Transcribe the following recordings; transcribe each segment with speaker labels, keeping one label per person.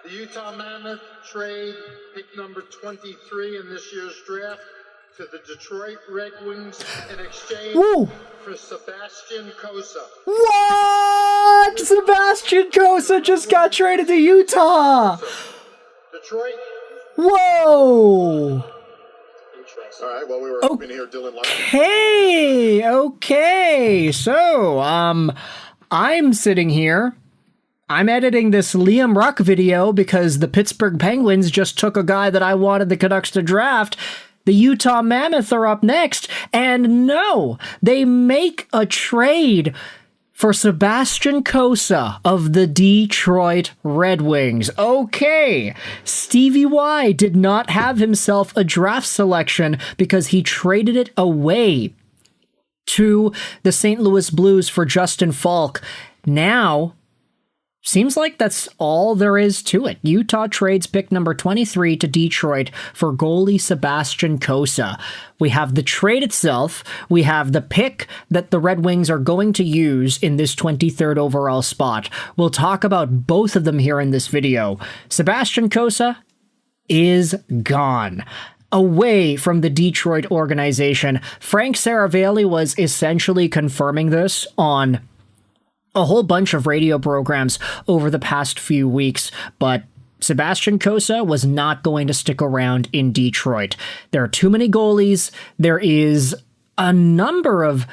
Speaker 1: The Utah Mammoth trade pick number 23 in this year's draft to the Detroit Red Wings in exchange for Sebastian Cossa.
Speaker 2: What? Sebastian Cossa just got traded to Utah.
Speaker 1: Detroit.
Speaker 2: Whoa.
Speaker 1: All right, well, we were hoping to hear Dylan
Speaker 2: Okay. So, I'm sitting here. I'm editing this Liam Ruck video because the Pittsburgh Penguins just took a guy that I wanted the Canucks to draft. The Utah Mammoth are up next, and no, they make a trade for Sebastian Cossa of the Detroit Red Wings. Okay, Stevie Y did not have himself a draft selection because he traded it away to the St. Louis Blues for Justin Falk. Now, seems like that's all there is to it. Utah trades pick number 23 to Detroit for goalie Sebastian Cossa. We have the trade itself. We have the pick that the Red Wings are going to use in this 23rd overall spot. We'll talk about both of them here in this video. Sebastian Cossa is gone. Away from the Detroit organization. Frank Saravalli was essentially confirming this on a whole bunch of radio programs over the past few weeks, but Sebastian Cossa was not going to stick around in Detroit. There are too many goalies. There is a number of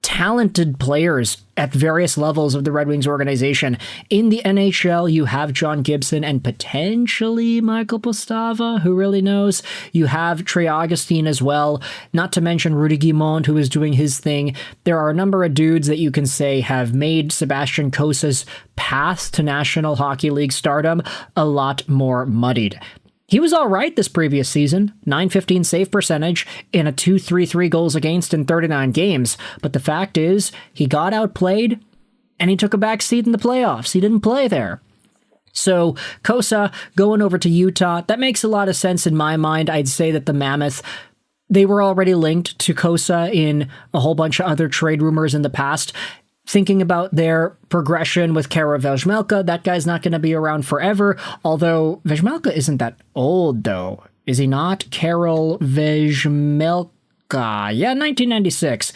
Speaker 2: talented players at various levels of the Red Wings organization. In the NHL, you have John Gibson and potentially Michael Postava, who really knows. You have Trey Augustine as well, not to mention Rudy Guimond, who is doing his thing. There are a number of dudes that you can say have made Sebastian Cossa's path to National Hockey League stardom a lot more muddied. He was all right this previous season, .915 save percentage in a .233 goals against in 39 games, but the fact is, he got outplayed, and he took a back seat in the playoffs. He didn't play there. So, Cossa going over to Utah, that makes a lot of sense in my mind. I'd say that the Mammoth, they were already linked to Cossa in a whole bunch of other trade rumors in the past. Thinking about their progression with Karel Vejmelka, that guy's not going to be around forever, although Vejmelka isn't that old, though. Is he not? Karel Vejmelka. Yeah, 1996.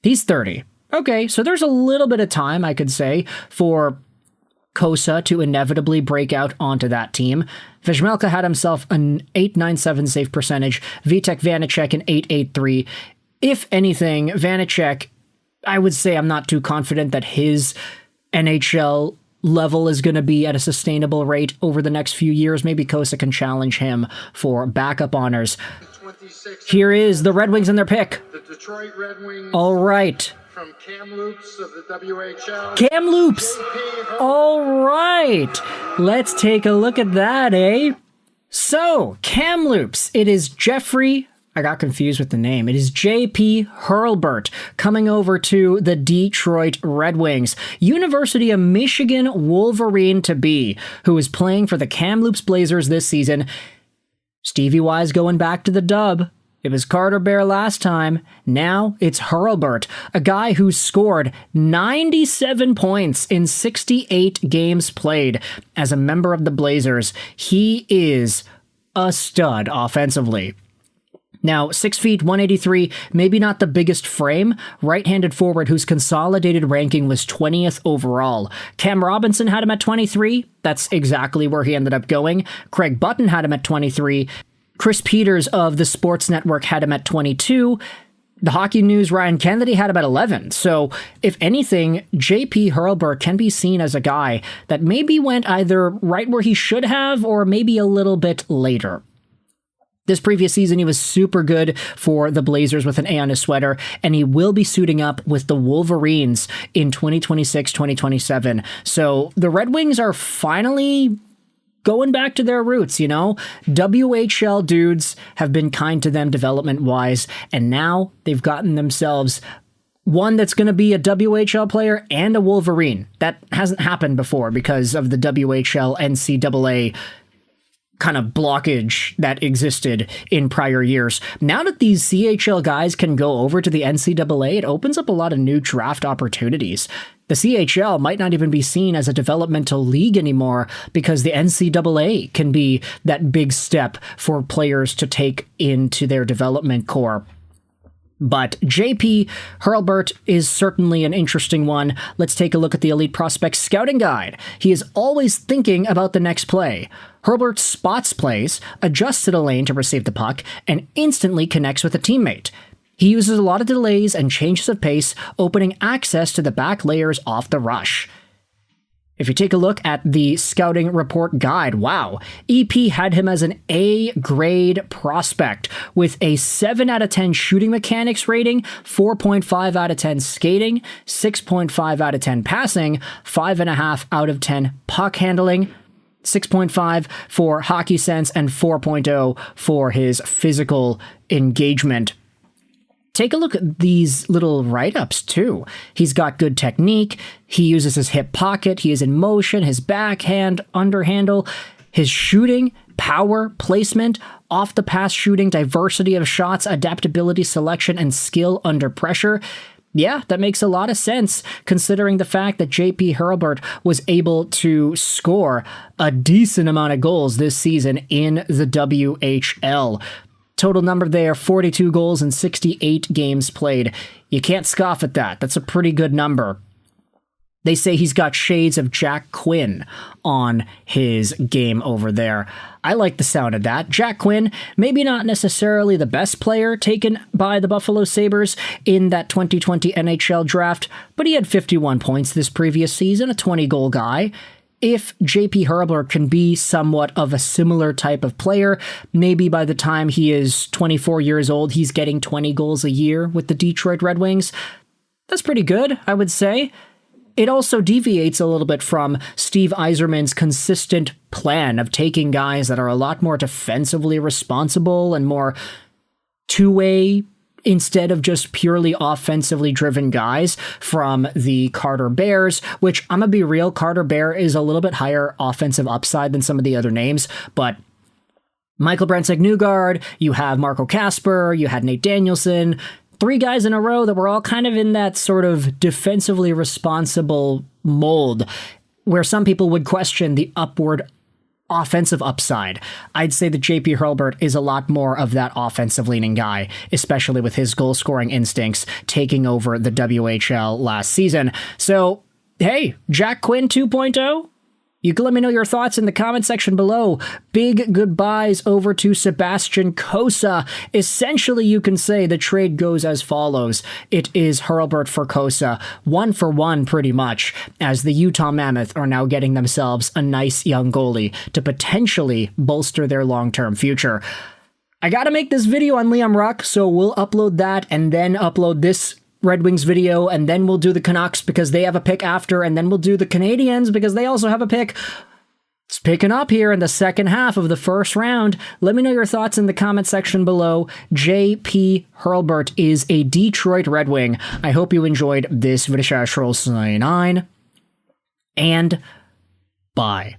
Speaker 2: He's 30. Okay, so there's a little bit of time, I could say, for Cossa to inevitably break out onto that team. Vejmelka had himself an .897 save percentage, Vitek Vanacek an .883. If anything, Vanacek, I would say I'm not too confident that his NHL level is going to be at a sustainable rate over the next few years. Maybe Cossa can challenge him for backup honors. Here is the Red Wings and their pick.
Speaker 1: The Detroit Red Wings.
Speaker 2: All right.
Speaker 1: From Kamloops of the WHL.
Speaker 2: Kamloops. All right. Let's take a look at that, eh? So, Kamloops. It is Jeffrey... I got confused with the name. It is JP Hurlbert coming over to the Detroit Red Wings. University of Michigan Wolverine to be, who is playing for the Kamloops Blazers this season. Stevie Y's going back to the dub. It was Carter Bear last time. Now it's Hurlbert, a guy who scored 97 points in 68 games played as a member of the Blazers. He is a stud offensively. Now, 6 feet, 183, maybe not the biggest frame, right-handed forward whose consolidated ranking was 20th overall. Cam Robinson had him at 23. That's exactly where he ended up going. Craig Button had him at 23. Chris Peters of the Sports Network had him at 22. The Hockey News Ryan Kennedy had him at 11. So, if anything, JP Hurlbert can be seen as a guy that maybe went either right where he should have or maybe a little bit later. This previous season, he was super good for the Blazers with an A on his sweater, and he will be suiting up with the Wolverines in 2026-2027. So the Red Wings are finally going back to their roots, you know? WHL dudes have been kind to them development-wise, and now they've gotten themselves one that's going to be a WHL player and a Wolverine. That hasn't happened before because of the WHL NCAA kind of blockage that existed in prior years. Now that these CHL guys can go over to the NCAA, it opens up a lot of new draft opportunities. The CHL might not even be seen as a developmental league anymore because the NCAA can be that big step for players to take into their development core. But JP Hurlbert is certainly an interesting one. Let's take a look at the Elite Prospects Scouting Guide. He is always thinking about the next play. Hurlbert spots plays, adjusts to the lane to receive the puck, and instantly connects with a teammate. He uses a lot of delays and changes of pace, opening access to the back layers off the rush. If you take a look at the scouting report guide, wow, EP had him as an A-grade prospect with a 7 out of 10 shooting mechanics rating, 4.5 out of 10 skating, 6.5 out of 10 passing, 5.5 out of 10 puck handling, 6.5 for hockey sense, and 4.0 for his physical engagement. Take a look at these little write-ups, too. He's got good technique, he uses his hip pocket, he is in motion, his backhand, underhandle, his shooting, power, placement, off-the-pass shooting, diversity of shots, adaptability, selection, and skill under pressure. Yeah, that makes a lot of sense, considering the fact that JP Hurlbert was able to score a decent amount of goals this season in the WHL. Total number there, 42 goals in 68 games played. You can't scoff at that. That's a pretty good number. They say he's got shades of Jack Quinn on his game over there. I like the sound of that. Jack Quinn, maybe not necessarily the best player taken by the Buffalo Sabres in that 2020 NHL draft, but he had 51 points this previous season, a 20-goal guy. If JP Hurlbert can be somewhat of a similar type of player, maybe by the time he is 24 years old, he's getting 20 goals a year with the Detroit Red Wings. That's pretty good, I would say. It also deviates a little bit from Steve Yzerman's consistent plan of taking guys that are a lot more defensively responsible and more two-way instead of just purely offensively driven guys from the Carter Bears, which I'm going to be real, Carter Bear is a little bit higher offensive upside than some of the other names, but Michael Brantzeck-Newgard, you have Marco Kasper, you had Nate Danielson, 3 guys in a row that were all kind of in that sort of defensively responsible mold, where some people would question the upward offensive upside. I'd say that JP Hurlbert is a lot more of that offensive-leaning guy, especially with his goal-scoring instincts taking over the WHL last season. So, hey, Jack Quinn 2.0? You can let me know your thoughts in the comment section below. Big goodbyes over to Sebastian Cossa. Essentially, you can say the trade goes as follows. It is Hurlbert for Cossa, 1-for-1 pretty much, as the Utah Mammoth are now getting themselves a nice young goalie to potentially bolster their long-term future. I gotta make this video on Liam Ruck, so we'll upload that and then upload this Red Wings video, and then we'll do the Canucks because they have a pick after, and then we'll do the Canadiens because they also have a pick. It's picking up here in the second half of the first round. Let me know your thoughts in the comment section below. JP Hurlbert is a Detroit Red Wing. I hope you enjoyed this video. And bye.